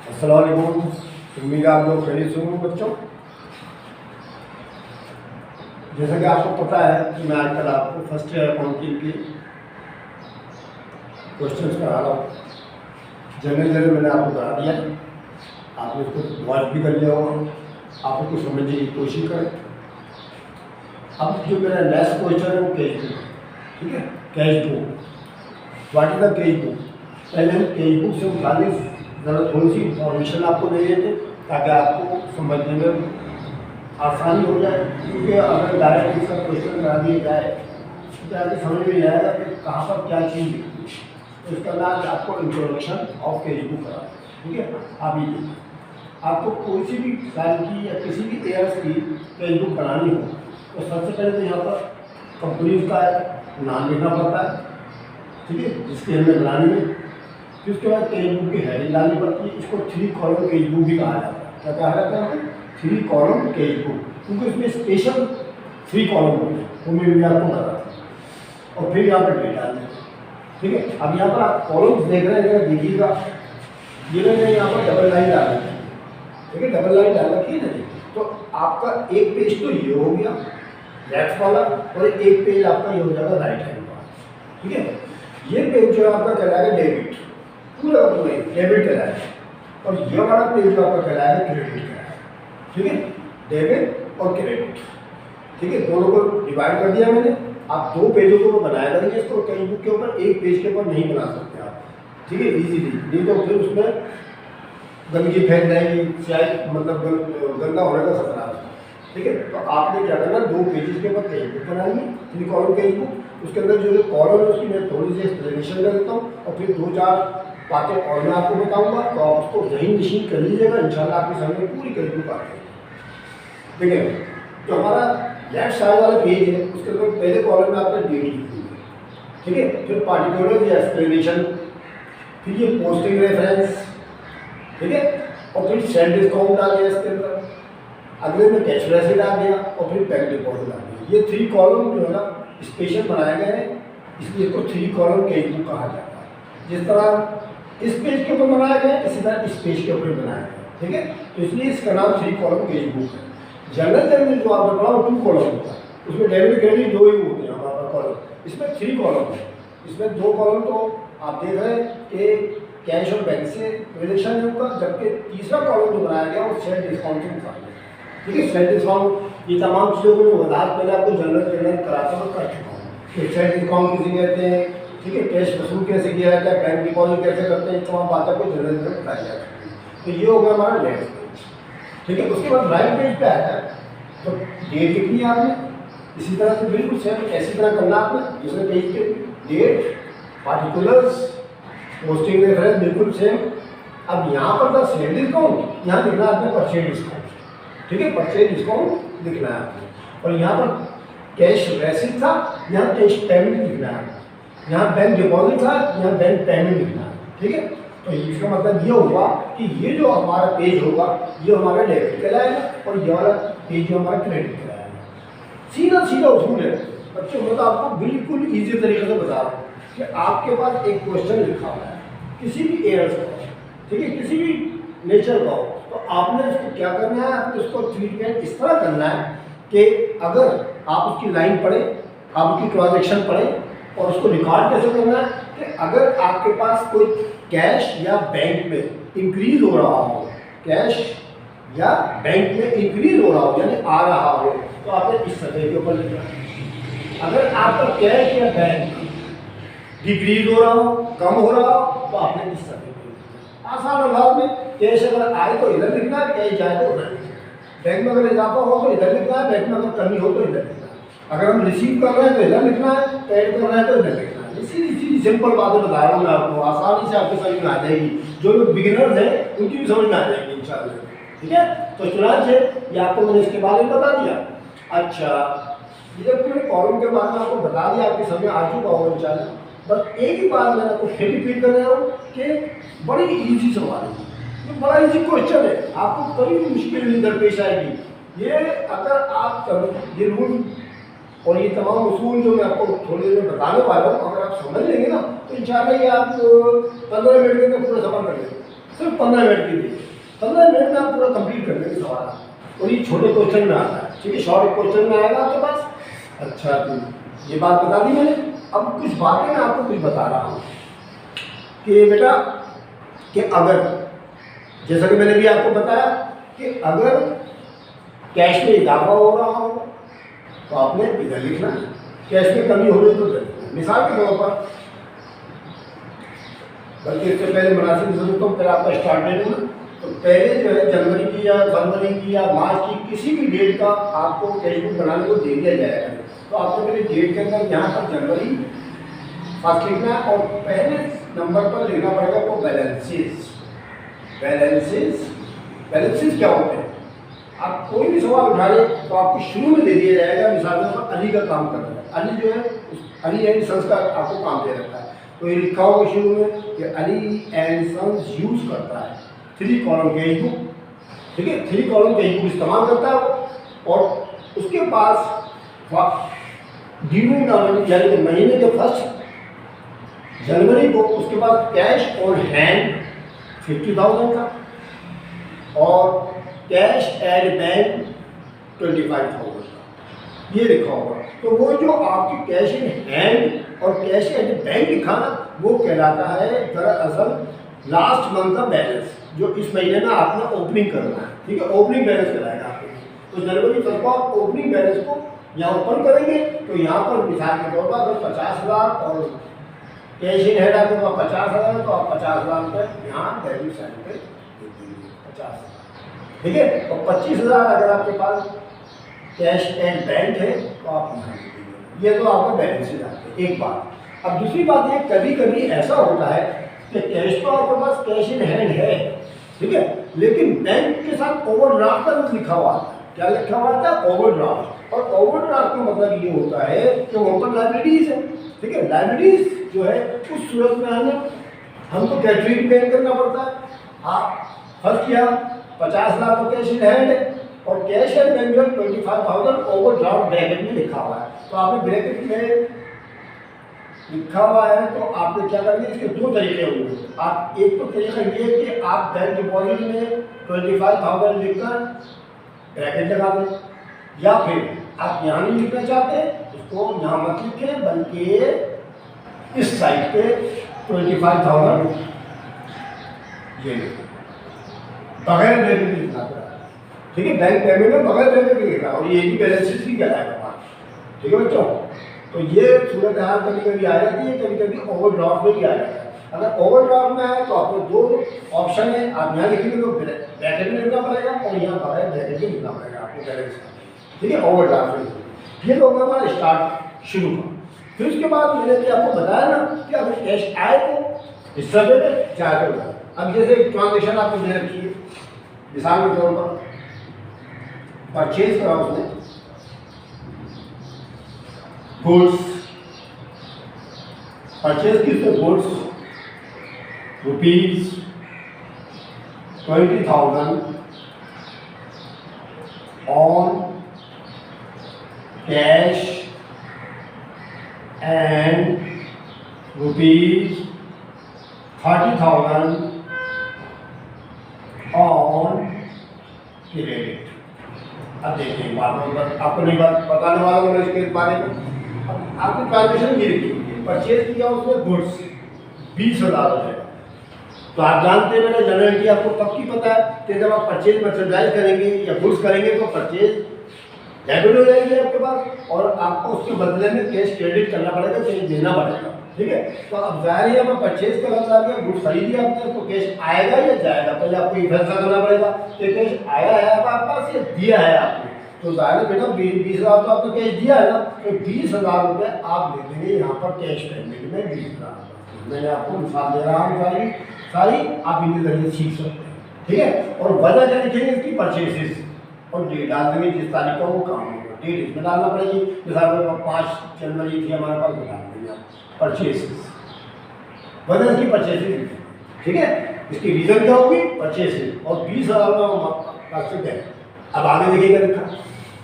अस्सलाम वालेकुम। उम्मीद है आप लोग खैरियत से होंगे बच्चों। जैसा कि आपको पता है कि मैं आजकल आपको फर्स्ट ईयर अकाउंटिंग के क्वेश्चंस करा रहा हूँ। जनरल मैंने आपको करा दिया, आपने उसको वॉच भी कर लिया होगा, आप उसको समझने की कोशिश करें। अब जो मेरा नेक्स्ट क्वेश्चन है वो कैश बुक, ठीक है। Cash book, what is the cash book. पहले हम कैश बुक से मुताबिक ज़रा थोड़ी सी इंफॉर्मेशन आपको दे देते ताकि आपको समझने में आसानी हो जाए, क्योंकि अगर डायरेक्ट इसका क्वेश्चन करा दिया जाए तो आपको समझ में आएगा कि कहाँ पर क्या चीज़ लिखी है। तो इसका नाम आपको इंट्रोडक्शन ऑफ कैश बुक करा, ठीक है। आप ये देखिए, आपको कोई सी भी साल की या किसी भी ईयर्स की कैश बुक बनानी हो तो सबसे पहले तो यहाँ पर कंपनी का नाम लिखना पड़ता है, ठीक है, जिसकी हमने बनानी है। फिर उसके बाद कैश बुक की हेडिंग डालनी पड़ती है। इसको 3 कॉलम कैश बुक भी कहा जाता है। क्या कहा जाता है? 3 कॉलम कैश बुक, क्योंकि इसमें स्पेशल 3 कॉलम होते हैं, वो मैं भी आपको बताता हूँ। और फिर यहाँ पर डेट डालते हैं, ठीक है। अब यहाँ पर आप कॉलम्स देख रहे हैं, देखिएगा ये मैंने यहाँ पर डबल लाइन डाल दी है, ठीक है। डबल लाइन डाल रखी है ना, तो आपका एक पेज तो ये हो गया लेफ्ट वाला, और एक पेज आपका ये हो जाएगा राइट हैंड वाला, ठीक है। ये पेज जो आपका कहलाएगा डेबिट, पूरा डेबिट कहलाएगा, और ये वाला पेज जो आपका कहलाएगा क्रेडिट कहलाएगा, ठीक है। डेबिट और क्रेडिट, ठीक है, दोनों को डिवाइड कर दिया मैंने। आप 2 पेजों को बनाया करेंगे इसको कैश बुक के ऊपर, एक पेज के ऊपर नहीं बना सकते आप, ठीक है, इजीली। नहीं तो फिर उसमें गंदगी फैल जाएगी, शायद मतलब गंदा होने का खतरा है, ठीक है। तो आपने क्या करना, 2 पेजेस के ऊपर कैश बुक बनाएंगे, 3 कॉलम कैश बुक। उसके अंदर जो कॉलम है उसकी मैं थोड़ी सी एक्सप्लेनेशन कर देता हूँ, और फिर 2-4 बातें और मैं आपको बताऊंगा, तो आप उसको जहीन नशीन कर लीजिएगा। इंशाल्लाह आपके सामने पूरी कैश बुक आ जाएगी, ठीक है। तो हमारा लेफ्ट साइड वाला पेज है, उसके अंदर पहले कॉलम में आपने डेट लिखी है, ठीक है। फिर पार्टिकुलर या एक्सप्लेनेशन, फिर ये पोस्टिंग रेफरेंस, ठीक है, और फिर सेल डिस्काउंट आ गया इसके अंदर, अगले में कैश रेसिट आ गया, और फिर बैंक डिपॉजिट आ गया। ये 3 कॉलम जो है ना स्पेशल बनाए गए हैं, इसलिए इसको 3 कॉलम कैश बुक कहा जाता है। जिस तरह इस पेज के ऊपर बनाया गया, इसी तरह इस पेज के ऊपर बनाया गया, ठीक है। तो इसलिए इसका नाम 3 कॉलम कैश बुक है। जनरल जो आपने पढ़ा वो 2 कॉलम होता है, उसमें डेबिट क्रेडिट 2 ही होते हैं हमारा कॉलम, इसमें 3 कॉलम है। इसमें 2 कॉलम तो आप देख रहे हैं कि कैश और बैंक से रिलेशन है उनका, जबकि तीसरा कॉलम जो बनाया गया वो सेल डिस्काउंट से मुताबिक, ठीक है। सेल डिस्काउंट, ये तमाम चीज़ों को वजाहत पहले आपको जनरल कराता हुआ कर चुका हूँ कि सेल डिस्काउंट किसे कहते हैं, ठीक है, कैश वसूल कैसे किया जाता है, बैंक डिपॉजिट कैसे करते हैं, तमाम बातों को जनरल में बताई जाती है। तो ये हो गया हमारा लेफ्ट पेज, ठीक है। उसके बाद राइट पेज पे आता है, तो डेट लिखनी है आपने, इसी तरह से बिल्कुल सेम ऐसी तरह करना आपने। दूसरे पेज पे डेट, पार्टिकुलर्स, पोस्टिंग रेफरेंस बिल्कुल सेम। अब यहाँ पर था सेल डिस्काउंट, यहाँ लिखना है आपने परचेज डिस्काउंट, ठीक है, परचेज डिस्काउंट लिखना है आपने। और यहाँ पर कैश रेसिट था, यहाँ कैश पेमेंट लिखना है। यहाँ बैंक डिपॉजिट था, यहाँ बैंक पेमेंट लिखना है, ठीक है। तो इसका मतलब ये होगा कि ये जो हमारा पेज होगा ये हमारा डेबिट कहलाएगा, और ये वाला पेज जो हमारा क्रेडिट कहलाएगा। सीधा सीधा उसूल है बच्चों, मैं तो आपको बिल्कुल ईजी तरीके से बता रहा हूँ कि आपके पास एक क्वेश्चन लिखा हुआ है किसी भी एयर्स का, ठीक है, किसी भी नेचर का हो, तो आपने इसको क्या करना है, आपने उसको ट्रीटमेंट इस तरह करना है कि अगर आप उसकी लाइन पढ़ें, आप उसकी ट्रांजेक्शन पढ़ें, और उसको रिकॉर्ड कैसे करना है कि अगर आपके पास कोई कैश या बैंक में इंक्रीज हो रहा हो, कैश या बैंक में इंक्रीज हो रहा हो यानी आ रहा हो, तो आपने इस सतह के ऊपर लिखना है। अगर आपका कैश या बैंक डिक्रीज हो रहा हो, कम हो रहा हो, तो आपने इस सतह पे लिखना है। आसान अल्फाज में कैश अगर आए तो इधर लिखना है, कैश जाए तो उधर लिखना है। बैंक में अगर इजाफा हो तो इधर लिखना है, बैंक में अगर कमी हो तो इधर लिखना है। अगर हम रिसीव कर रहे हैं तो इधर लिखना है, पेड कर रहे हैं तो इधर लिखना है। इसी सिंपल बातें बता रहा हूँ मैं आपको, आसानी से आपकी समझ में आ जाएगी। जो लोग बिगिनर्स हैं उनकी भी समझ में आ जाएगी इंशाल्लाह, ठीक है। तो चुनाच है ये आपको मैंने इसके बारे में बता दिया। अच्छा, ये जब पूरे कॉलम के बारे में आपको बता दिया, आपकी समझ में आ चुका होगा इंशाल्लाह। बस एक ही बात मैं आपको फिर रिपीट कर रहा हूँ कि बड़ी ईजी सवाल है, ये बड़ा ईजी क्वेश्चन है, आपको कभी भी मुश्किल नहीं दरपेश आएगी। ये अगर आप ये रूल और ये तमाम उसूल जो मैं आपको थोड़ी देर में बताने वाला हूँ, अगर आप समझ लेंगे ना तो इंशाल्लाह ये आप 15 मिनट के अंदर पूरा सफर कर लेंगे। सिर्फ 15 मिनट के लिए। 15 मिनट में आप पूरा कंप्लीट कर लेंगे सवाल, और ये छोटे क्वेश्चन में आता है, ठीक है, शॉर्ट क्वेश्चन में आएगा आपके पास। अच्छा, तो ये बात बता दी मैंने। अब कुछ बातें मैं आपको कुछ बता रहा हूँ कि बेटा, कि अगर, जैसा कि मैंने भी आपको बताया कि अगर कैश में इजाफा हो रहा हो तो आपने इधर लिखना है, कैश में कमी हो रही तो इधर। मिसाल के तौर पर, बल्कि इससे पहले मुनासिब ज़रूरतों पर आपका स्टार्ट डेट होना, तो पहले जो है जनवरी की या फरवरी की या मार्च की किसी भी डेट का आपको कैश बुक बनाने को दे दिया जाएगा। तो आपको मेरे डेट के अंदर यहाँ पर जनवरी फर्स्ट लिखना है, और पहले नंबर पर लिखना पड़ेगा वो बैलेंसेस। बैलेंसेस क्या होते हैं? आप कोई भी सवाल उठा ले तो आपको शुरू में दे दिया जाएगा, मिसाल के तौर पर अली का काम कर रहा है, अली जो है अली एंड सन्स का आपको काम दे रखा है, तो ये लिखा होगा शुरू में कि अली एंड सन्स यूज करता है 3 कॉलम कैश बुक, ठीक है, 3 कॉलम कैश बुक इस्तेमाल करता है। और उसके पास ड्यू यानी कि महीने के फर्स्ट जनवरी को उसके पास कैश ऑन हैंड 50,000 का और कैश एट बैंक 25,000 का, ये लिखा होगा। तो वो जो आपकी कैश इन हैंड और कैश एट बैंक लिखा ना, वो कहलाता है दरअसल लास्ट मंथ का बैलेंस, जो इस महीने में आपने ओपनिंग करना है, ठीक है, ओपनिंग बैलेंस कराएगा आपको। तो जनवरी फर्स्ट को आप ओपनिंग बैलेंस को यहाँ ओपन करेंगे, तो यहाँ पर मिसाल के तौर पर अगर 50,000 और कैश इन हैंड आपके पास 50,000 तो आप 50,000 रुपये यहाँ डेबिट साइड पे दे देंगे 50,000, ठीक है। और 25,000 अगर आपके पास कैश एंड बैंक है तो आप यहाँ दे देंगे। ये तो आपका बैलेंस ही जाते हैं, एक बात। अब दूसरी बात ये, कभी कभी ऐसा होता है कि कैश तो आपके पास कैश इन हैंड है, ठीक है, लेकिन बैंक के साथ ओवरड्राफ्ट का लिखा हुआ है। क्या लिखा हुआ था? ओवरड्राफ्ट। और ओवरड्राफ्ट का मतलब ये होता है कि वहाँ पर लाइबिलिटीज है, ठीक है, लाइबिलिटीज जो है उस सूरत में हमको कैटरिंग पेड करना पड़ता है। आप फर्स्ट किया 50,000 का कैश इन हैंड है और कैश एंड बैंक में 25,000 ओवरड्राफ्ट ब्रैकेट में लिखा हुआ है। तो आपने ब्रैकेट में लिखा हुआ है तो आपने क्या करेंगे, इसके 2 तरीके होंगे। आप एक तो तरीका ये कि आप बैंक डिपॉजिट में 25,000 लिखकर ब्रैकेट लगा दें, या फिर आप यहाँ नहीं लिखना चाहते इसको यहाँ मत लिखें, बल्कि इस साइड पे 25,000 ये बगैर ब्रैकेट लिखना पड़ा, ठीक है, बैंक पेमेंट में बगैर ब्रैकेट लिखना, और ये भी बैलेंस भी कहलाएगा, ठीक है बच्चों। तो ये सूरत हाल कभी कभी आ जाती है, कभी कभी ओवरड्राफ्ट में भी आ जाता है। अगर ओवरड्राफ्ट में है तो आपको 2 ऑप्शन है, आप यहाँ लिखेंगे तो ब्रैकेट में लिखना पड़ेगा और यहाँ बगैर ब्रैकेट में लिखना पड़ेगा आपको बैलेंस, ठीक है, ओवरड्राफ्ट में। ये तो होगा हमारा स्टार्ट शुरू का। फिर उसके बाद मैंने भी आपको बताया ना कि अगर कैश आए तो हिस्सा दे दे, चाहे तो। अब जैसे ट्रांजेक्शन आपको दे रखी है, मिसाल के तौर पर परचेज करा उसने गुड्स, परचेज किसने? Goods ₹20,000 on cash and ₹30,000 on credit. अब देखिए बात आपको नहीं बताने वाला हूँ मैं इसके बारे में। अब आपकी ट्रांजेक्शन ये देखिए, परचेज किया उसने गुड्स 20,000 रुपये, तो आप जानते हैं मेरा जनरलिटी आपको तब की पता है कि जब आप परचेज मर्चेंडाइज करेंगे या गुड्स करेंगे तो परचेज डेबिट हो जाएगी आपके पास, और आपको उसके बदले में कैश क्रेडिट करना पड़ेगा, कैश देना पड़ेगा, ठीक है। तो अब जाहिर है मैं परचेज करना चाह गया, गुड्स खरीदी आपने, तो कैश आएगा या जाएगा, पहले आपको ये फैसला करना पड़ेगा कि कैश आया है आपके पास या दिया है आपने। तो जाहिर है बेटा 20,000 तो आपने कैश दिया है ना, तो 20,000 रुपये आप दे देंगे यहाँ पर कैश पेमेंट में 20,000। मैंने आपको मिसाल दे रहा हूँ सारी आप इनके जरिए सीख सकते हैं, ठीक है। और वजह क्या लिखेंगे इसकी? परचेसेस, और डेट डाल देंगे जिस तारीख का वो काम होगा, डेट इसमें डालना पड़ेगी। मिसाल 5 जनवरी थी हमारे पास, डाल देंगे आप परचेसेस, वजह इसकी परचेसेस, ठीक है। इसकी रीजन क्या होगी? परचेसेस, और 20,000 का। अब आगे देखिएगा लिखा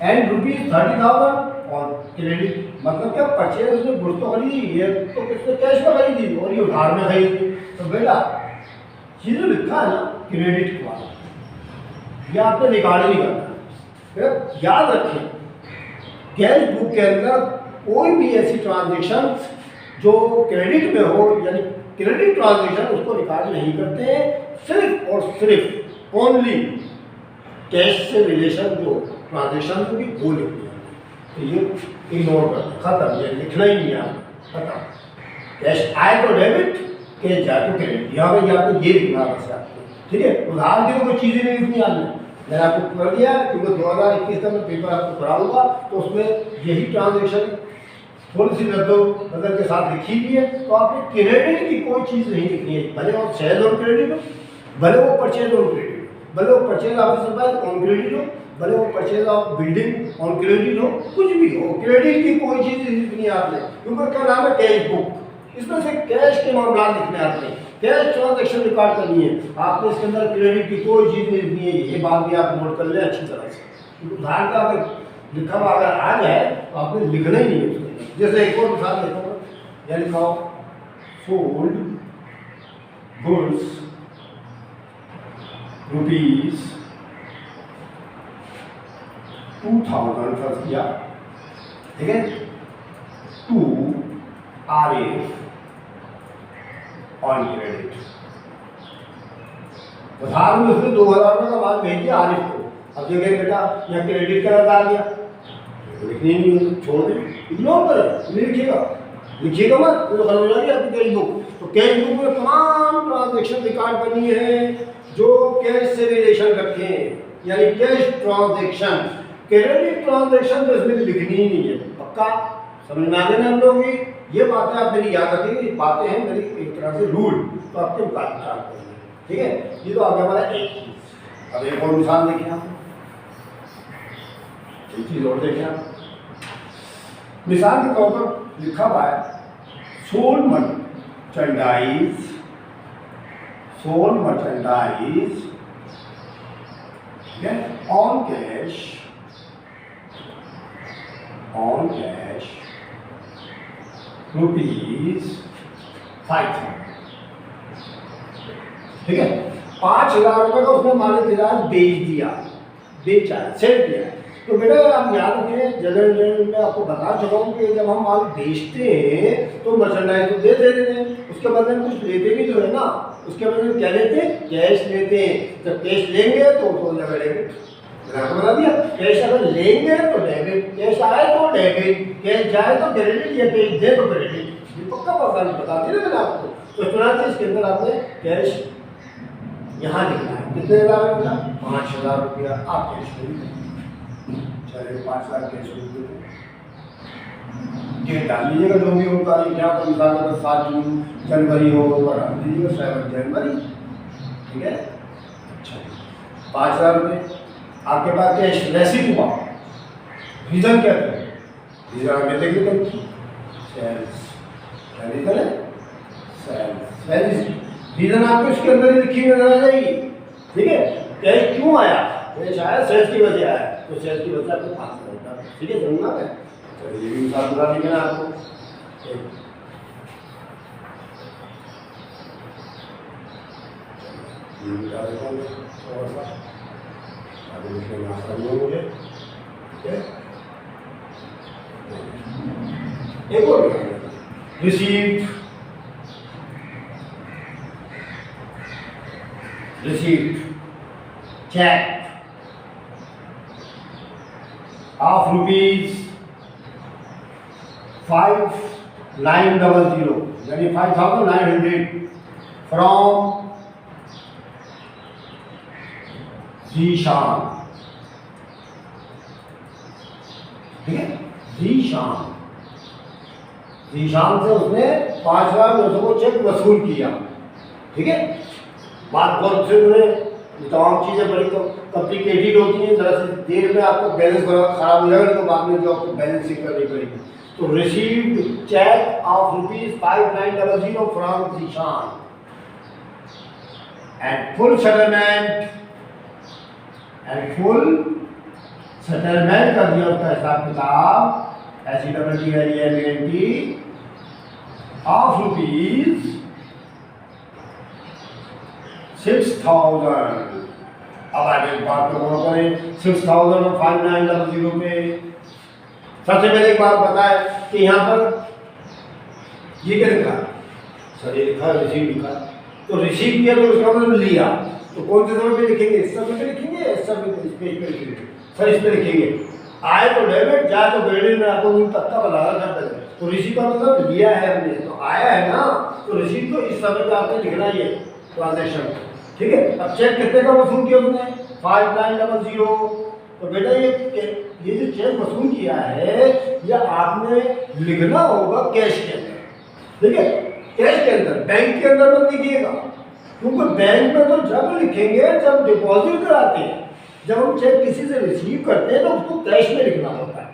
एंड ₹30,000 और क्रेडिट, मतलब क्या? परचेज उसने गुड्स तो खरीदी, ये तो किसने कैश में खरीदी और ये उधार में खरीदी। तो बेटा ये जो लिखा है ना क्रेडिट वाला, ये आपने रिकॉर्ड नहीं करना। फिर याद रखें कैश बुक के अंदर कोई भी ऐसी ट्रांजेक्शन जो क्रेडिट में हो, यानी क्रेडिट ट्रांजेक्शन, उसको रिकॉर्ड नहीं करते हैं। सिर्फ और सिर्फ ओनली कैश से रिलेशन जो ट्रांजेक्शन होगी वो लिखनी है। तो ये इग्नोर कर दें, खत्म, ये लिखना ही नहीं है, खत्म। कैश आए तो डेबिट, कैश जाए तो क्रेडिट, यहाँ पे आपको ये लिखना बस आपको, ठीक है। उदाहरण की कोई चीज़ें नहीं लिखनी आपने, मैंने आपको कर दिया क्योंकि 2021 का मैं पेपर आपको कराऊंगा तो उसमें यही ट्रांजेक्शन थोड़ी सी बदल के साथ लिखी हुई है। तो आपने क्रेडिट की कोई चीज़ नहीं लिखनी है, भले वो सेल ऑन क्रेडिट हो, भले वो परचेज ऑन क्रेडिट हो, भले वो purchase of supply on credit हो, भले वो purchase of building on credit हो, कुछ भी हो, क्रेडिट की कोई चीज़ नहीं लिखनी है आपने। क्योंकि क्या नाम है कैश बुक, इसमें से कैश के मामला लिखने आपने, कैश ट्रांजेक्शन रिकॉर्ड करनी है आपने, इसके अंदर क्रेडिट की कोई चीज़ नहीं लिखनी है। ये बात भी आप नोट कर लें अच्छी तरह से। उदाहरण का अगर लिखा हुआ अगर आ जाए तो आपने लिखना ही नहीं है उसके अंदर। जैसे एक और मिसाल देता हूँ, यह लिखाओ सोल्ड गुड्स रुपीज 2000 फर्स्ट किया, ठीक है, टू RF ऑन क्रेडिट। उदाहरण में उसने 2000 रुपये का माल भेज दिया आरिफ को, अब देखें बेटा यहाँ क्रेडिट का डाल दिया, तो लिखनी नहीं है, छोड़ दें, इग्नोर करें, नहीं लिखिएगा मत, तो खत्म हो जाएगी आपकी कैश बुक। तो कैश बुक में तमाम ट्रांजेक्शन रिकॉर्ड करनी है जो कैश से रिलेशन रखें, यानी कैश ट्रांजेक्शन। क्रेडिट ट्रांजेक्शन तो इसमें लिखनी ही नहीं है, पक्का समझ में आ गया ना हम लोग की। ये बातें आप मेरी याद रखिए, ये बातें हैं मेरी एक तरह से रूल, तो आपके मुताबिक करेंगे, ठीक है। ये तो आ गया हमारा एक चीज। अब एक और मिसाल देखिए आप, एक चीज और देखें आप, मिसाल के तौर पर लिखा हुआ है sold merchandise, sold merchandise on cash, on cash rupees 5000, ठीक है। 5000 रुपये का उसने माल तिजारत बेच दिया, बेचा, सेल किया। तो बेटा आप याद रखें, जनरल में आपको बता चुका हूँ कि जब हम माल बेचते हैं तो मर्चेंडाइज तो दे देते हैं, उसके बदले में कुछ लेते भी तो है ना, उसके बदले में क्या लेते हैं, कैश लेते हैं। जब कैश लेंगे तो जगह डेबिट, मैंने आपको बता दिया, कैश अगर लेंगे तो डेबिट, कैश आए तो डेबिट, कैश जाए तो क्रेडिट, या कैश दे तो क्रेडिट, ये पक्का बता दिया मैंने आपको। तो चुनाव इसके अंदर आपने कैश यहाँ लिखना है, कितने हज़ार रुपया, 5000 रुपया आप कैश में, चलिए 5 लाख कैश में ये डाल लीजिएगा जो भी होता है। क्या तो मिसाल अगर 7 जनवरी हो तो डाल दीजिएगा 7 जनवरी, ठीक है। अच्छा 5000 रुपये आपके पास कैश रेसिप्ट हुआ, रीजन क्या था, रीजन आप देख लेते हैं, सेल्स, क्या रीजन है, सेल्स, सेल्स रीजन आपको इसके अंदर ही लिखी नजर आ जाएगी, ठीक है। कैश क्यों आया, कैश आया सेल्स की वजह आया, तो सेल्स की वजह आपको 5,000, ठीक है, समझना है। चलिए ये भी मिसाल बता दी मैंने आपको, ये बता देता हूँ थोड़ा सा, आगे लिखने में आसानी हो मुझे, ठीक है। एक और received, received cheque of rupees 5900, यानी 5900 फ्रॉम जीशान, ठीक है, जीशान, जीशान से उसने 5,900 को चेक वसूल किया, ठीक है। बात बहुत से उन्हें तमाम चीज़ें बड़ी कॉम्प्लिकेटेड होती हैं, जरा सी देर में आपको बैलेंस खराब हो जाएगा तो बाद में जो आपको बैलेंसिंग करनी पड़ेगी। तो received cheque of rupees 5900 from Zeeshan and full settlement, and full settlement कर दिया उसका हिसाब किताब, SETTLEMENT ऑफ रुपीज 6000। अब आगे बात को और करें 605900 पे। सबसे पहले एक बात बताए कि यहाँ पर ये क्या लिखा, सर ये लिखा रिसीव लिखा, तो रिसीव किया तो उसका मतलब लिया, तो कौन से समय पे लिखेंगे, इस समय पे लिखेंगे, इस समय पे, इस पेज पे लिखेंगे, सर इस पे लिखेंगे। आए तो डेबिट, जाए तो क्रेडिट में आपको तत्ता बताया जाता है। तो रिसीव का मतलब लिया है हमने, तो आया है ना, तो रिसीव को इस समय पे आपने लिखना ही है ट्रांजेक्शन, ठीक है। अब चेक कितने का वसूल किया उसने, 5900। तो बेटा ये जो चेक वसूल किया है ये आपने लिखना होगा कैश के अंदर, ठीक है, कैश के अंदर, बैंक के अंदर मत लिखिएगा, क्योंकि बैंक में तो जब लिखेंगे जब डिपॉजिट कराते हैं, जब हम चेक किसी से रिसीव करते हैं तो उसको कैश में लिखना होता है,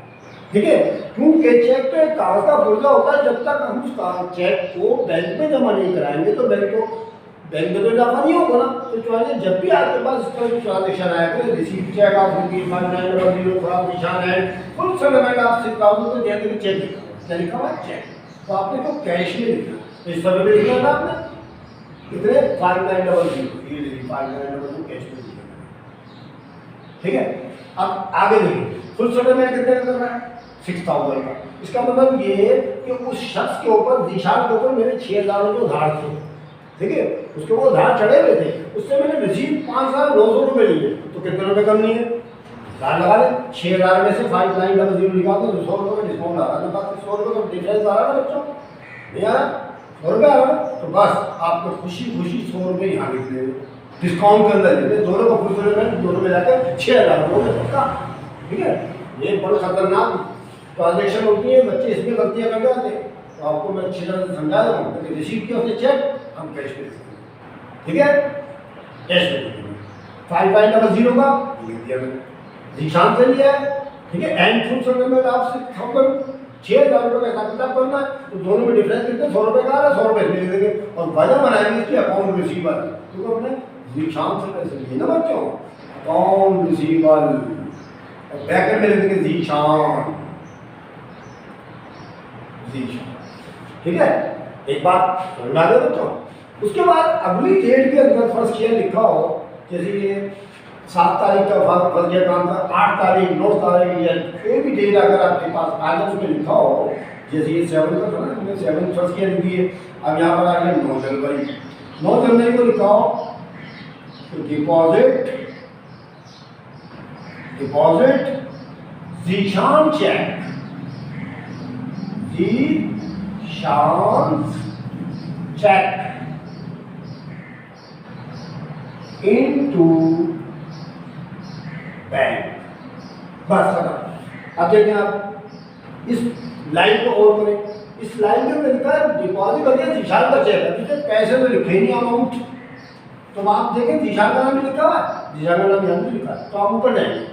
ठीक है, क्योंकि चेक तो एक कागज का पुर्जा होता है, जब तक हम उस चेक को बैंक में जमा नहीं कराएंगे तो बैंक में तो इजाफा नहीं होगा ना। तो चाहे जब भी आपके पास इस तरह की ट्रांजेक्शन आएगा, रिसीव चेक आप ₹5900 थोड़ा निशान है, फुल सेटलमेंट आप 6000 को दे देंगे, चेक लिखा, लिखा हुआ चेक, तो आपने को कैश में लिखना, तो इस समय पे लिखना था आपने कितने 5900, ये 5900 कैश में लिखना, ठीक है। अब आगे देखिए फुल सेटलमेंट कितने का करना है, 6000 का। इसका मतलब ये है कि उस शख्स के ऊपर, जीशान के ऊपर मेरे 6000 जो उधार थे, ठीक है, उसके वो उधार चढ़े हुए थे, उससे मैंने रिसीव 5900 लिए, तो कितने रुपए कम नहीं है, उधार लगा ले, 6000 में से 5900 निकाल दो, 100 रुपये का डिस्काउंट आ रहा है, बाकी 100 रुपये का डिफरेंस आ रहा है बच्चों, नहीं आ रहा, 100 रुपये आ रहा है, तो बस आपको खुशी खुशी 100 रुपये यहाँ लिख ले डिस्काउंट के अंदर, दोनों का फुल में दोनों में जाकर 6000 रुपये पक्का, ठीक है। ये बड़ी खतरनाक ट्रांजेक्शन होती है, बच्चे इसमें गलतियाँ कर जाते हैं, तो आपको मैं अच्छी तरह से समझा रहा हूँ कि रिसीव किया उसने चेक, हम कैश में लिखेंगे, ठीक है, कैश में लिखेंगे। 5900 का लिख दिया मैंने, जीशान से लिया है, ठीक है, एंड फुल सेटलमेंट आपसे 6000 रुपये का हिसाब करना है, तो दोनों में डिफरेंस कितने, 100 रुपये का आ रहा है, 100 रुपये इसमें लिख देंगे, और वजह बनाएंगे इसकी अकाउंट रिसीवर, क्योंकि हमने जीशान से पैसे लिए ना बच्चों, अकाउंट रिसीवर, और ब्रैकेट में लिख देंगे जीशान, जीशान, ठीक है। एक बात समझ आ गया बच्चों। उसके बाद अगली डेट के अंदर फर्स्ट ईयर लिखा हो, जैसे ये 7 तारीख का फर्स्ट ईयर काम था, 8 तारीख 9 तारीख या कोई भी डेट अगर आपके पास आज उसमें लिखा हो, जैसे ये 7 का था ना, हमने 7 फर्स्ट ईयर लिख दिए, अब यहाँ पर आ गया 9 जनवरी, 9 जनवरी को लिखा हो, तो deposit Zeeshan cheque, Zeeshan cheque into bank, बस खत्म। अब देखिए आप इस लाइन को और करें, इस लाइन में लिखा है डिपॉजिट कर दिया जीशान का चेक है, ठीक पैसे तो लिखे नहीं अमाउंट, तो आप देखें जीशान का नाम लिखा हुआ है, जीशान का नाम यहाँ भी लिखा है, तो आप ऊपर जाएंगे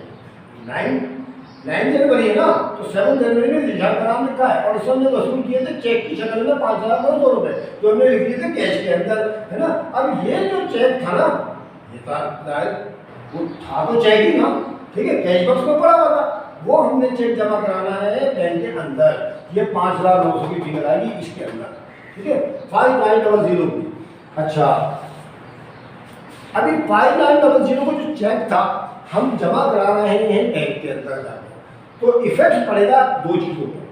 9 जनवरी है ना, तो 7 जनवरी में जीशान का नाम लिखा है, और इस हमने वसूल किए थे चेक की शक्ल में 5900 रुपये, तो हमने लिख दिए थे कैश के अंदर, है ना। अब ये जो चेक था ना, ये वो था तो चेक ही ना, ठीक है, कैश बॉक्स में पड़ा हुआ था, वो हमने चेक जमा कराना है बैंक के अंदर, ये 5900 की फिगर आएगी इसके अंदर, ठीक है, 5900 की। अच्छा, अभी 5900 को जो चेक था हम जमा करा रहे हैं बैंक के अंदर जाकर, तो इफेक्ट पड़ेगा 2 चीज़ों पर,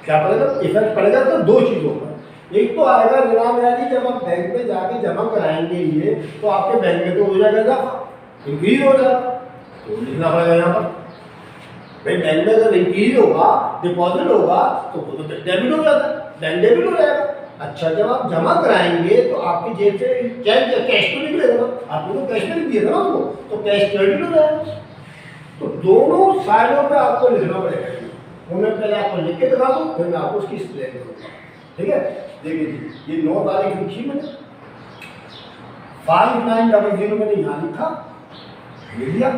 क्या पड़ेगा, इफेक्ट पड़ेगा तो 2 चीज़ों पर, एक तो आएगा जनाब यानी जब आप बैंक में जाके जमा कराएंगे ये, तो आपके बैंक में तो हो जाएगा इजाफा, इंक्रीज हो जाएगा, तो लिखना पड़ेगा यहाँ पर भाई बैंक में अगर इंक्रीज होगा, डिपॉजिट होगा, तो वो तो डेबिट हो जाता है, बैंक डेबिट हो जाएगा। अच्छा, जब आप जमा कराएंगे तो आपकी जेब से चेक या कैश तो निकलेगा ना, आपने तो कैश में लिख दिया था ना उसको, तो कैश क्रेडिट हो जाएगा, तो दोनों साइडों पे आपको लिखना पड़ेगा, वो मैं पहले आपको लिख के दिखा दूँ, फिर मैं आपको उसकी एक्सप्लेन करूँगा, ठीक है। देखिए जी, ये 9 तारीख लिखी मैंने, 5900 मैंने यहाँ लिखा, लिख दिया,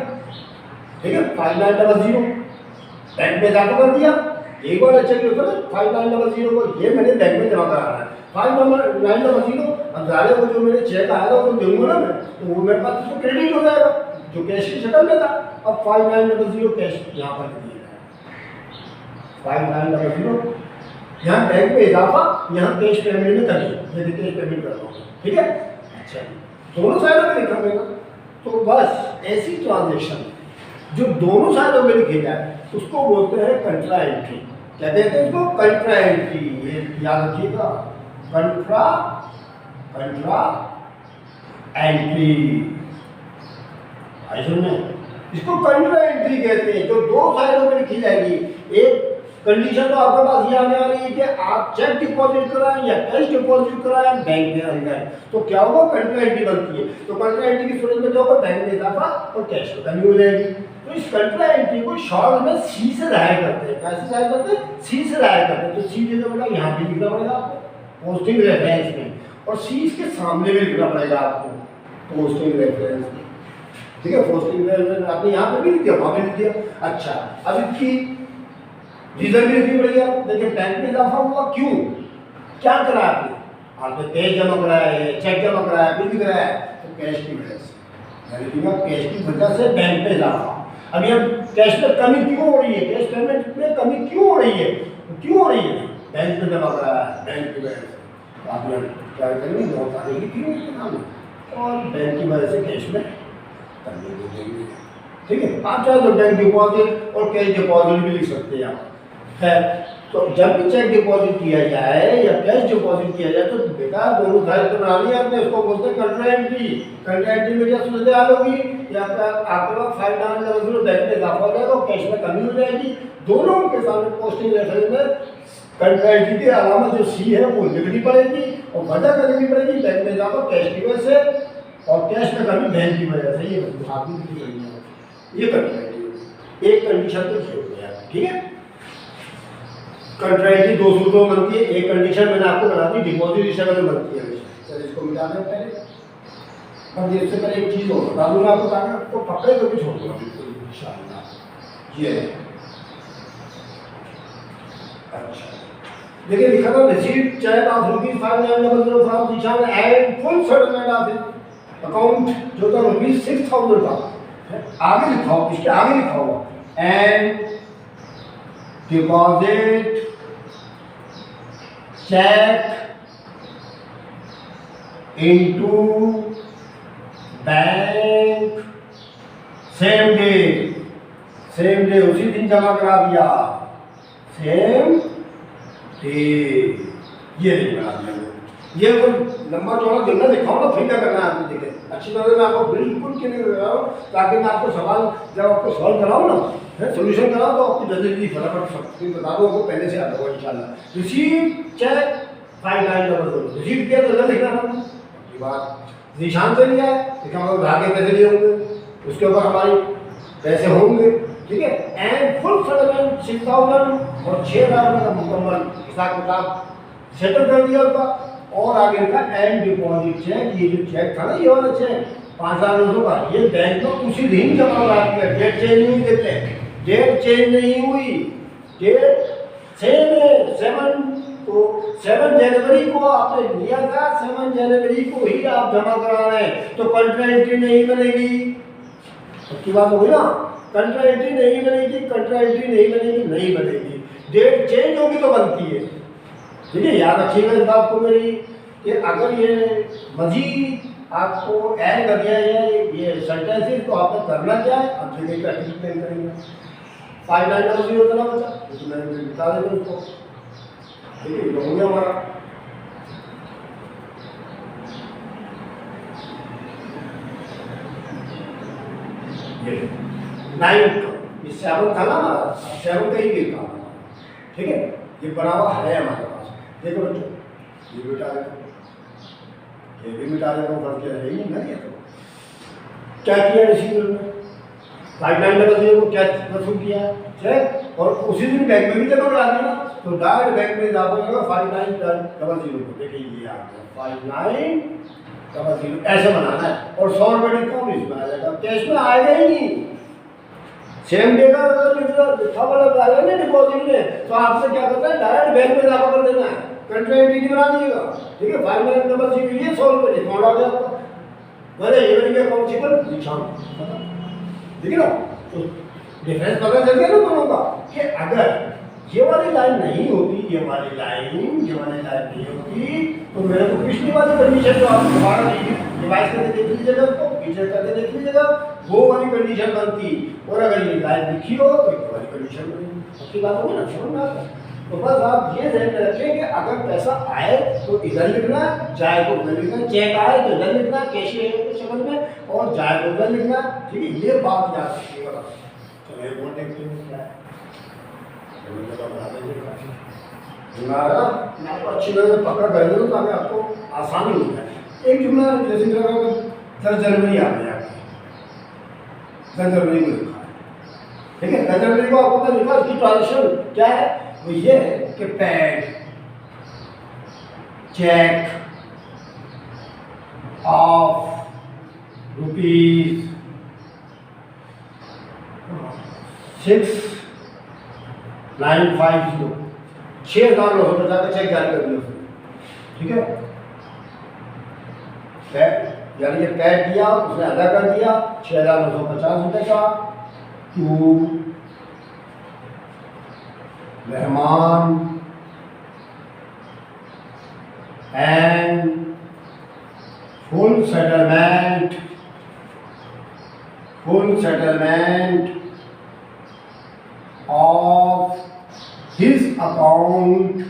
ठीक है, 5900 बैंक में जाकर कर दिया, एक बार अच्छा होता है 5900 को ये मैंने बैंक में जमा कराना है, 5900 अब ज़्यादा वो जो मेरे चेक आएगा वो दूंगा ना मैं, तो वो मेरे पास उसको क्रेडिट हो जाएगा जो कैश की शक्ल में था। अब 5900 कैश यहाँ पर दिया जाएगा, 5900 यहाँ बैंक में इजाफा, यहाँ कैश पेमेंट में कमी, यदि कैश पेमेंट कर रहा हूँ, ठीक है। अच्छा, दोनों साइडों में लिखा रहेगा। तो बस ऐसी ट्रांजेक्शन जो दोनों साइडों में लिखी जाए उसको बोलते हैं कंट्रा एंट्री। क्या कहते हैं इसको? कंट्रा एंट्री। ये याद रखिएगा, कंट्रा एंट्री। इसको कंट्रा एंट्री कहते हैं, जो दो साइडों में लिखी जाएगी। एक कंडीशन तो आपके पास ये आने वाली है कि आप चेक डिपॉजिट कराएं या कैश डिपॉजिट कराएं बैंक के अंदर, तो क्या होगा? कंट्रा एंट्री बनती है। तो कंट्रा एंट्री की सूरत में क्या होगा? बैंक में इजाफा और कैश में कमी हो जाएगी। तो इस कंट्रा एंट्री को शॉर्ट में सी से जाहिर करते हैं। कैसे जाहिर करते हैं? सी से जाहिर करते हैं। तो सी जैसे मतलब यहाँ पे लिखना पड़ेगा आपको पोस्टिंग रेफरेंस में, और सी इसके सामने में लिखना पड़ेगा आपको पोस्टिंग रेफरेंस में। ठीक है, पोस्टिंग रेफरेंस आपने यहाँ पे भी लिख दिया, वहाँ पे लिख दिया। अच्छा, अब इसकी रीजन भी लिखनी पड़ेगी। देखिए बैंक में इजाफा हुआ, क्यों? क्या करा आपने कैश जमा कराया है, चेक जमा कराया, कुछ भी कराया है, तो कैश की वजह से, यानी कैश की वजह से बैंक में इजाफा। अभी हम कैश में कमी क्यों हो रही है? कैश पेमेंट में कमी क्यों हो रही है? क्यों हो रही है? बैंक में जमा कराया है, बैंक की वजह से। आप क्या करेंगे? नोट आएगी क्यों, और बैंक की वजह से कैश में कमी हो जाएगी। ठीक है, आप चाहे तो बैंक डिपॉजिट और कैश डिपॉजिट भी लिख सकते हैं आप है। तो जब भी चेक डिपॉजिट किया जाए या कैश डिपॉजिट किया जाए, तो बेटा दोनों साइड तो बना लिया आपने। इसको बोलते हैं कंट्रा एंट्री। कंट्रा एंट्री में क्या सूरत हाल होगी? या आपके पास 5,900 बैंक में इजाफा हो जाएगा और कैश में कमी हो जाएगी। दोनों के सामने पोस्टिंग रेफरेंस में कंट्रा एंट्री की अलामत जो सी है वो लिखनी पड़ेगी, और वजह क्या लिखनी पड़ेगी? बैंक में इजाफा कैश की वजह से, और कैश में कमी बैंक की वजह से। ये आपकी लिखनी पड़ेगी। ये कंट्रा एंट्री एक कंडीशन तो हो गया। ठीक है, कंट्रा एंट्री दो सूत्रों में बनती है। एक कंडीशन मैंने आपको बता दी, डिपॉजिट इस में बनती है। चलिए इसको मिटा दें पहले। अब इससे पहले एक चीज़ और बता दूंगा आपको, ताकि आपको पक्का करके छोड़ दूंगा बिल्कुल इंशाअल्लाह। ये अच्छा, देखिए लिखा था received cheque of ₹5,900 from Dishan and full settlement of account, जो था ₹6,000 का। आगे लिखा हो, इसके आगे लिखा हुआ and deposit cheque into bank same day, उसी दिन जमा करा दिया, सेम डे। ये नहीं बना दिया। ये वो लंबा चौड़ा जितना दिखाओ ना, फिर क्या करना है आपको? देखें अच्छी तरह मैं आपको बिल्कुल क्लियर कर रहा हूँ, ताकि मैं आपको सवाल जब आपको सॉल्व कराऊँ ना, सोल्यूशन कराओ, तो आपको जल्दी जल्दी फटाफट सब बता दो, आपको पहले से आता होगा इंशाल्लाह। रिसीव चेक 5,900 रिसीव किया तो लिखना था की बात निशान से लिया है, लिखा मतलब आगे पैसे लिए होंगे, उसके ऊपर हमारे पैसे होंगे। ठीक है, एंड फुल सेटलमेंट 6,000 और 6,000 का मुकम्मल हिसाब किताब सेटल कर दिया उसका। और आगे लिखा एंड डिपॉजिट चेक। ये जो चेक था ना, ये वाला चेक 5,900 का, ये बैंक में उसी दिन जमा करा दिया। डेट चेंज नहीं हुई, देते हैं डेट चेंज नहीं हुई, डेट सेम है। 7 जनवरी को आपने लिया था, 7 जनवरी को ही आप जमा करा रहे हैं, तो कंट्रा एंट्री नहीं बनेगी। सबकी बात होगी ना, कंट्रा एंट्री नहीं बनेगी, कंट्रा एंट्री नहीं बनेगी। डेट चेंज होगी तो बनती है। ठीक है, याद रखिएगा इस बात को मेरी, कि अगर ये मजीद आपको ऐड कर दिया जाए ये सेंटेंसेस, तो आपने करना क्या है? अब जगह का एक्सप्लेन करेंगे। 5,900 करना बचा, तो मैं बता देता हूँ उसको। ठीक है, ये हो गया हमारा। ये 9 का, ये 7 था ना हमारा, 7 का ही ये काम है। ठीक है, ये बना हुआ है हमारे पास। देखो बच्चों, ये मिटा देता हूँ, ये भी मिटा देता हूँ, फर्क है ही नहीं। तो क्या किया रिसीवर ने? 5,900 को क्या वसूल किया? चेक, और उसी दिन बैंक में भी जमा करा दिया, तो डायरेक्ट बैंक में इजाफा होगा 5,900 को। देखिए ये आ गया 5,900, ऐसे बनाना है। और 100 रुपये डिस्काउंट इसमें आ जाएगा, कैश में आएगा ही नहीं। सेम डे का लिखा वाला आएगा ना डिपॉजिट में, तो आपसे क्या करना है? डायरेक्ट बैंक में इजाफा कर देना है, कंट्रा एंट्री नहीं बना दीजिएगा। ठीक है, 5,900 के लिए 100 रुपये डिस्काउंट आ गया आपका। मैंने ये बन गया कौन सी पर निशान, ठीक है ना? तो डिफरेंस पता चल गया ना दोनों का, कि अगर ये वाली लाइन नहीं होती, ये वाली लाइन नहीं होती, तो मेरे को पिछली वाली कंडीशन जो आप दोबारा नहीं रिवाइज करके देख लीजिएगा, उसको पीछे करके देख लीजिएगा, वो वाली कंडीशन बनती। और अगर ये लाइन लिखी हो तो ये वाली कंडीशन बनेगी। अच्छी बात होगी ना, समझ में आता है। तो बस आप ये ध्यान में रखें कि अगर पैसा आए तो इधर लिखना, जाए तो उधर लिखना, चेक आए तो इधर लिखना कैश के शक्ल में, और जाए तो उधर लिखना। ठीक है, ये बात याद रखिएगा। चलो एक और देखते हैं क्या है। मैं आपको अच्छी तरह से पकड़ कर दूँ ताकि आपको आसानी हो जाए। एक जुमला जैसे कि 10 जनवरी आ गई आपकी, 10 जनवरी को लिखा है, ठीक है। 10 जनवरी को आपको लिखा, उसकी ट्रांजेक्शन क्या है, वो ये है कि पैड, चेक ऑफ रुपीज 6950, 6,950 का चेक जारी कर दिया उसने, ठीक है। पैड यानी कि पैड दिया, उसने अदा कर दिया 6,950 रुपये का to Rahman and full settlement of his account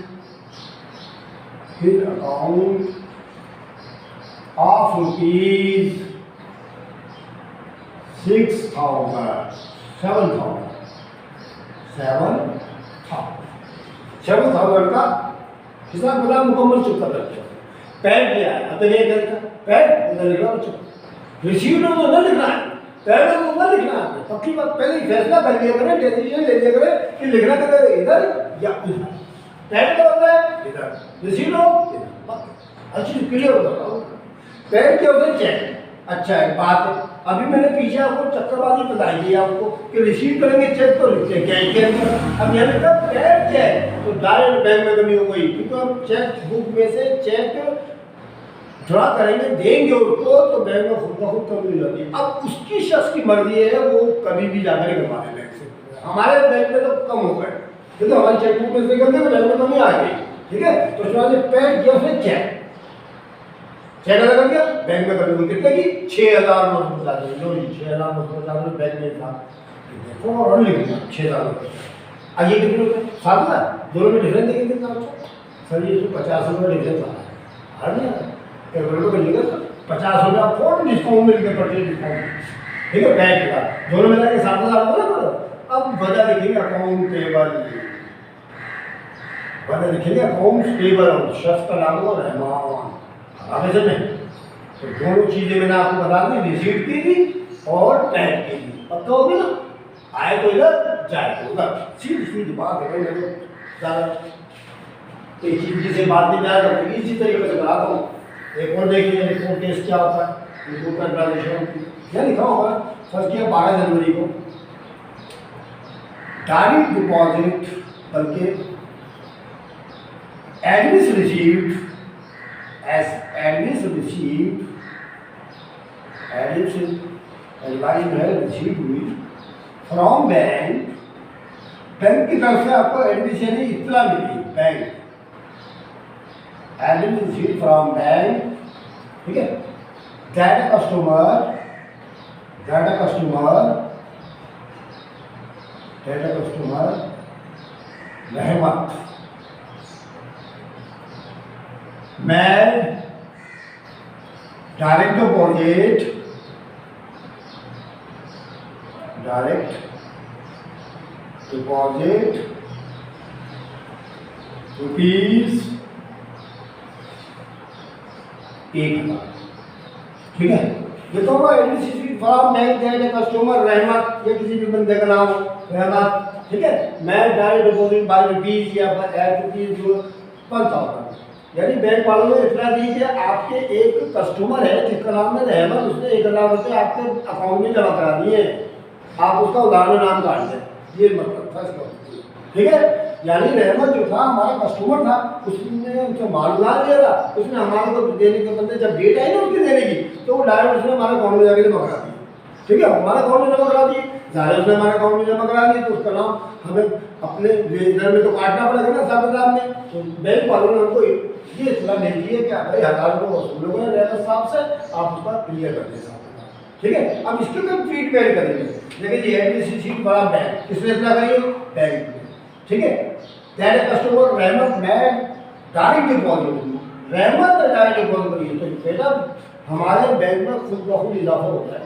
of rupees 7,000 का हिसाब बता मुकम्मल चुकता करते। पैड दिया है, अब ये करता पैड उधर लिखना, बच्चों रिसीव्ड हो तो उधर लिखना है, पैड हो तो उधर लिखना है। पक्की बात, पहले ही फैसला कर लिया करें, डिसीजन ले लिया करें कि लिखना करें इधर या उधर। पैड क्या होता है, इधर, रिसीव्ड हो इधर, अच्छी क्लियर हो जाता है। पैड क्या होता है, चेक। अच्छा एक बात है, अभी मैंने पीछे आपको चक्करबाजी बताई दी आपको कि रिसीव करेंगे चेक तो लिखते हैं कैश के अंदर। अब यहाँ लिखा पैड चेक तो डायरेक्ट बैंक में कमी हो गई, क्योंकि हम चेक बुक में से चेक ड्रा करेंगे, देंगे उसको तो बैंक में खुद ब खुद कमी हो जाती है। अब उसकी शख्स की मर्जी है, वो कभी भी जाकर करवा दे बैंक से। हमारे बैंक में तो कम हो गए, क्योंकि हमारे चेक बुक में से करते तो बैंक में कमी आ गई, ठीक है। तो उसने पैड किया, उसने चेक अदा कर दिया, बैंक में कभी कितने की 6,950, जो 6,950 बैंक में था, और लिख दिया 6,000। अब ये कितने रुपये साथ में, दोनों में डिफरेंस देखिए कितना बच्चा। सर ये 50 रुपये डिफरेंस आ रहा है, एक रुपये का लिखा 50 रुपये आप फोन डिस्काउंट मिल गया, परचेज डिस्काउंट, ठीक है। बैंक का दोनों मिला के 7,000 बोला। अब वजह लिखेंगे अकाउंट पेबल, वजह लिखेंगे अकाउंट पेबल, शख्स का नाम हो रहमान। आगे चले तो दोनों चीजें मैंने आपको बता दी, रिसीट की थी और पैड की थी। पक्का होगी ना, आए तो इधर जाए तो उधर, सीधी सीधी बात है। मैं ज़्यादा एक चीज से बात नहीं प्यार करते, इसी तरीके से बताता हूँ। एक और देखिए रिपोर्ट केस क्या होता है, रिपोर्ट का ट्रांजेक्शन क्या लिखा होगा। फर्स्ट किया 12 जनवरी को डायरेक्ट डिपॉजिट, बल्कि एडमिस रिसीव्ड रिसीव हुई फ्रॉम बैंक, बैंक की तरफ से आपको एडमिशन इतला मिली, bank admission receive from bank, ठीक है। That customer Rahmat made direct deposit rupees 1,000, ठीक है। ये तो admission from bank that customer Rahmat, या किसी भी बंदे का नाम रहमत, ठीक है। मैं डायरेक्ट डिपॉजिट बाय रुपीज या एट रुपीज 5,000, यानी बैंक वालों ने इतना दी कि आपके एक कस्टमर है जिसका नाम है रहमत, उसने 1,000 रुपये आपके अकाउंट में जमा करा दिए, आप उसका उदाहरण नाम काट दें, ये मतलब था इसका, ठीक है। यानी रहमत जो था हमारा कस्टमर था, उसने उनसे माल उधार लिया था, उसने हमारे को देने के बंदे जब डेट आई ना उसकी देने की, तो वो डायरेक्ट उसने हमारे अकाउंट में जाकर जमा करा दी, ठीक है। हमारे अकाउंट में जमा करा दी, ज़ाहिर उसने हमारे अकाउंट में जमा करा दी, तो उसका नाम हमें अपने लेनदेन में तो काटना पड़ेगा ना हिसाब किताब में। तो बैंक वालों ने हमको ये इतना देखिए कि भाई 1000 रुपये वसूल हो गए रैनर साहब से, आप उसका क्लियर कर दें साहब, ठीक है। अब इसके ऊपर ट्रीटमेंट करेंगे, लेकिन ये एडमिशन शीट बड़ा बैंक, किसने इतना करिए बैंक में, ठीक है। दैट कस्टमर रहमत मैं डायरेक्ट डिपॉजिट दूँ, रहमत डायरेक्ट डिपॉजिट करिए तो बेटा हमारे बैंक में खुद ब खुद इजाफा होता है,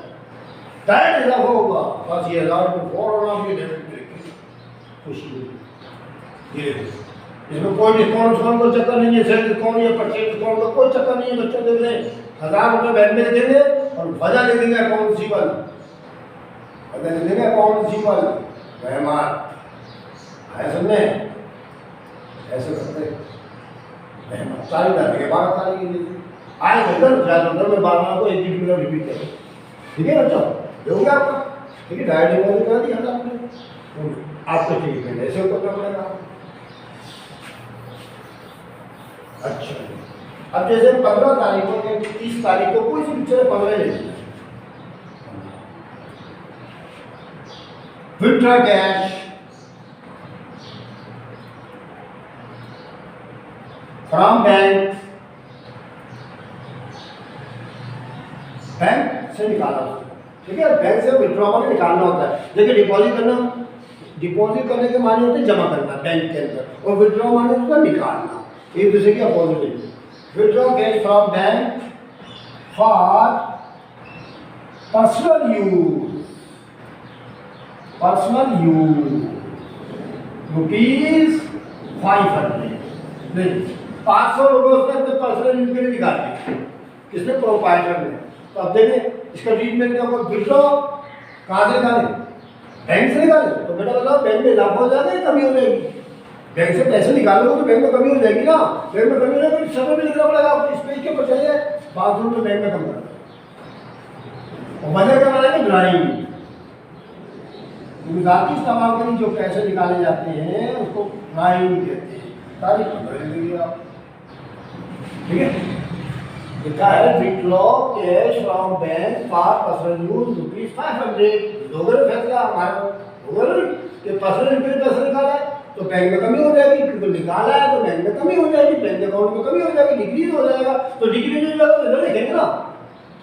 डायरेक्ट इजाफा होगा। बस ये 1000 रुपये फौरन आपके डेबिट करेंगे, खुशी ये इसमें कोई डिस्काउंट का चक्कर नहीं है, सेल डिस्काउंट या परचेज डिस्काउंट का कोई चक्कर नहीं है। बच्चों देख रहे 1000 रुपये बैंक में देंगे और वजह ले देंगे अकाउंट रिसीवल, वजह ले देंगे अकाउंट रिसीवल रहमान है समझे, ऐसे करते रहमान 4 तारीख के 12 तारीख के लिए आए इधर ज़्यादा में 12 को 1 मिनट रिपीट करें, ठीक है बच्चों, हो गया आपका, ठीक है। डायरेक्ट डिपॉजिट कर दिया आपने, आपको ट्रीटमेंट ऐसे करना पड़ेगा। अच्छा अब जैसे 15 तारीख को या 30 तारीख को कोई सी पिक्चर 15 ले लीजिए, withdraw cash from bank, bank से निकाला, ठीक है। बैंक से विड्रॉ करके निकालना होता है, देखिए डिपॉजिट करना, डिपॉजिट करने के माने होते हैं जमा करना बैंक के अंदर, और विड्रॉ माने होता है निकालना, एक दूसरे की opposite. Withdraw cash from bank for personal use, personal use ₹500 नहीं 500 रुपये उसने अपने पर्सनल यूज के लिए निकाल दिए, किसने प्रोपाइटर ने। तो अब देखें इसका ट्रीटमेंट क्या होगा, विड्रॉ कहाँ से निकाले, बैंक से निकाले, तो बेटा बताओ बैंक में इजाफा हो जाएगा या कमी हो जाएगी, बैंक से पैसे निकालोगे तो बैंक में कमी हो जाएगी ना, बैंक में कमी हो जाएगी तो समय भी लिखना पड़ेगा आपको, इस पेज के ऊपर चाहिए 500 रुपये बैंक में कम करना, और वजह क्या बनाएंगे ड्राइंग, गुजराती इस्तेमाल करें जो पैसे निकाले जाते हैं उसको ड्राइंग कहते हैं, तारीख देंगे आप, ठीक है। लिखा है withdraw cash from bank for personal use ₹500, लोगों ने फैसला हमारा होगा ना कि पर्सनल यूज के पैसे निकाला है तो बैंक में कमी हो जाएगी, क्योंकि निकाला है तो बैंक में कमी हो जाएगी, बैंक अकाउंट में कमी हो जाएगी, डिक्रीज हो जाएगा, तो डिक्रीज हो जाएगा तो इधर लिखेंगे ना,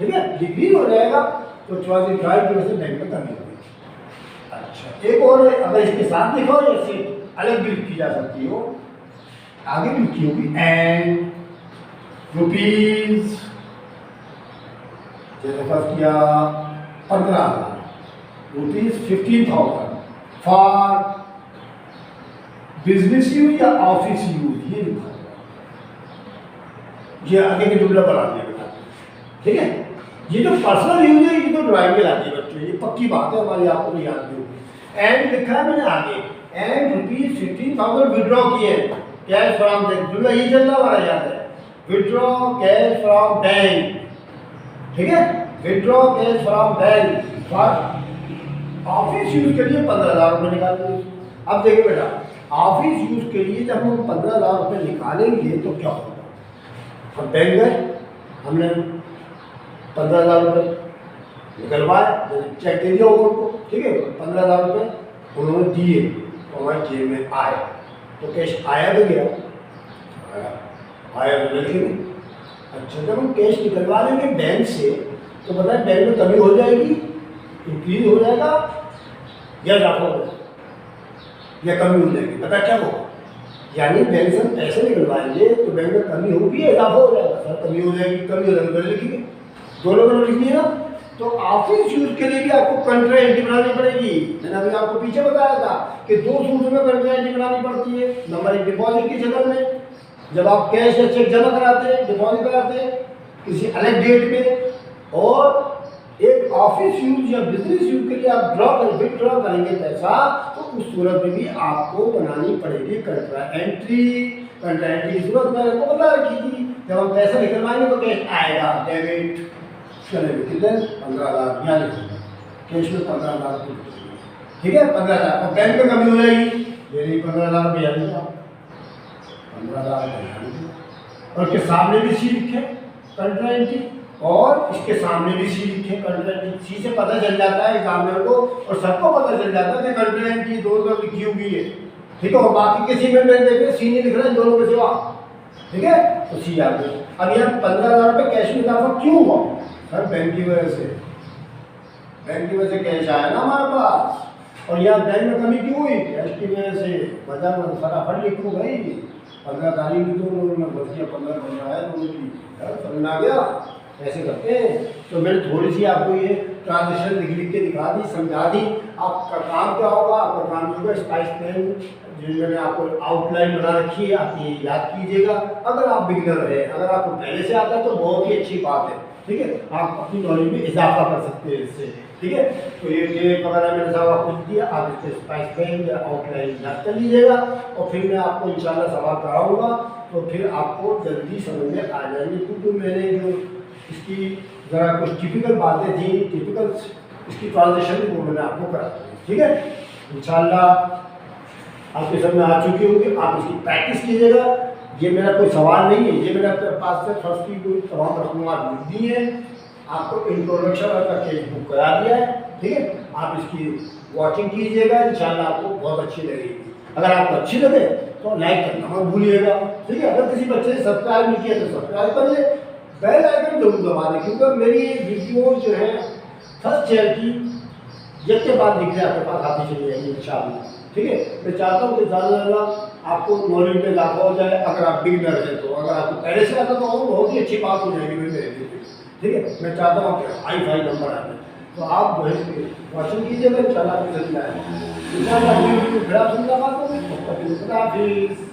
ठीक है, डिक्रीज हो जाएगा तो 24 की वजह से बैंक में कमी होगी। अच्छा एक और है, अगर इसके साथ लिखो या इससे अलग भी लिखी जा सकती हो, आगे भी लिखी होगी एंड रुपीज, जैसे फर्स्ट किया 15,000 ₹15,000 फॉर बिजनेस यूज या ऑफिस यूज, ये लिखा है, ये आगे के जुमला बना दिया बेटा, ठीक है। ये जो पर्सनल यूज है ये तो ड्राइंग में लाती है बच्चों, ये पक्की बात है हमारी, आपको तो याद भी होगी। एंड लिखा है मैंने आगे, एंड ₹15,000 विड्रॉ किए कैश फ्रॉम बैंक, जुमला ये चल रहा हमारा याद है, विड्रॉ कैश फ्रॉम बैंक, ठीक है, withdraw cash from bank for office use के लिए 15,000 रुपये निकाल दिए। अब देखिए बेटा ऑफिस यूज के लिए जब हम 15,000 रुपये निकालेंगे तो क्या होगा, हम बैंक गए, हमने 15,000 रुपये निकलवाए, चेक दे दिया होगा उनको, ठीक है, 15,000 रुपये उन्होंने दिए तो हमारे जेब में आए, तो कैश आया तो गया, आया तो लिखेंगे। अच्छा जब हम कैश निकलवा लेंगे बैंक से तो बताए बैंक में कमी हो जाएगी, इंक्रीज हो जाएगा या इजाफा हो जाएगा या कमी हो जाएगी, पता क्या होगा, यानी बैंक से पैसे निकलवाएंगे तो बैंक में कमी होगी या इजाफा हो जाएगा, सर कमी हो जाएगी, कमी हो जाएगी, लिखेंगे दोनों को लिख दिए ना। तो ऑफिस यूज के लिए भी आपको कंट्रा एंट्री बनानी पड़ेगी, मैंने अभी आपको पीछे बताया था कि 2 सूत्रों में कंट्रा एंट्री बनानी पड़ती है। नंबर 1 डिपॉजिट की शक्ल में, जब आप कैश या चेक जमा कराते हैं, डिपॉजिट कराते हैं किसी अलग डेट पे, और एक ऑफिस यूज या बिजनेस यूज के लिए आप विड्रॉ करेंगे पैसा, तो उस सूरत में भी आपको बनानी पड़ेगी कंट्रा एंट्री। कंट्रा एंट्री की सूरत मैंने आपको बता रखी थी, जब हम पैसा निकलवाएंगे तो कैश आएगा, डेबिट चलेगा कितने 15,000 यहाँ लिखेंगे, कैश में 15,000, ठीक है 15,000, और बैंक में कमी हो जाएगी, ये नहीं 15,000 रुपये याद लिखा, 15,000 और इसके सामने भी सी लिखे कंट्रा एंट्री, और इसके सामने भी सी लिखे कंट्रा एंट्री। सी से पता चल जाता है एग्जामिनर को और सबको पता चल जाता है कि कंट्रा एंट्री दोनों तरफ लिखी हुई है, ठीक है। और बाकी किसी में देखे सी नहीं लिख रहे हैं दोनों के सिवा, ठीक है। तो सी आ गई। अब यहाँ 15,000 रुपये कैश में इजाफा क्यों हुआ? सर बैंक की वजह से, बैंक की वजह से कैश आया ना हमारे पास। और यहाँ बैंक में कमी क्यों हुई? कैश की वजह से। वजह में फटाफट लिखो भाई, 15 तारीख में तो बच गया, 15 है दोनों की, समझ आ गया कैसे करते हैं। तो मैंने थोड़ी सी आपको ये ट्रांजेक्शन लिख के दिखा दी, समझा दी। आपका काम क्या होगा? आपका काम होगा स्पाइस प्लान जो मैंने आपको आउटलाइन बना रखी है, आप ये याद कीजिएगा। अगर आप बिगिनर है, अगर आपको पहले से आता है तो बहुत ही अच्छी बात है, ठीक है। आप अपनी नॉलेज में इजाफा कर सकते हैं इससे, ठीक है। तो ये वगैरह मैंने सब आपको दिया, आप इससे स्पाइस प्लान या आउटलाइन याद कर लीजिएगा। और फिर मैं आपको इंशाल्लाह सवाल कराऊंगा, तो फिर आपको जल्दी समझ में आ जाएंगे। क्योंकि मैंने जो इसकी ज़रा कुछ टिपिकल बातें थी, टिपिकल इसकी ट्रांजेक्शन वो मैंने आपको करा दी, ठीक है। इंशाल्लाह आपके सब में आ चुकी होगी, आप इसकी प्रैक्टिस कीजिएगा। ये मेरा कोई सवाल नहीं है, ये मैंने अपने पास से फर्स्ट की कोई तमाम रकमात लिख दी है, आपको इंट्रोडक्शन का केस बुक करा दिया है, ठीक है। आप इसकी वॉचिंग कीजिएगा, इंशाल्लाह आपको बहुत अच्छी लगेगी। अगर आपको अच्छी लगे तो लाइक करना मत भूलिएगा, ठीक है। अगर किसी बच्चे ने सब्सक्राइब नहीं किया तो सब्सक्राइब कर ले, बेल आइकन जरूर दबा दें, क्योंकि मेरी वीडियो जो है फर्स्ट ईयर की जब के बाद दिख रहे आपके पास आती चली जाएगी इंशाल्लाह, ठीक है। मैं चाहता हूँ कि ज़्यादा से ज़्यादा आपको नॉलेज में इजाफा हो जाए। अगर आप बिगिनर हैं तो, अगर आपको पहले से आता तो और बहुत ही अच्छी बात हो जाएगी मेरे लिए, ठीक है। मैं चाहता हूँ कि हाई नंबर आ जाए, तो आप जो है क्वेश्चन कीजिएगा, इंशाल्लाह आपको समझ में आएगा। इंशाल्लाह फिर आप समझा बात होगी।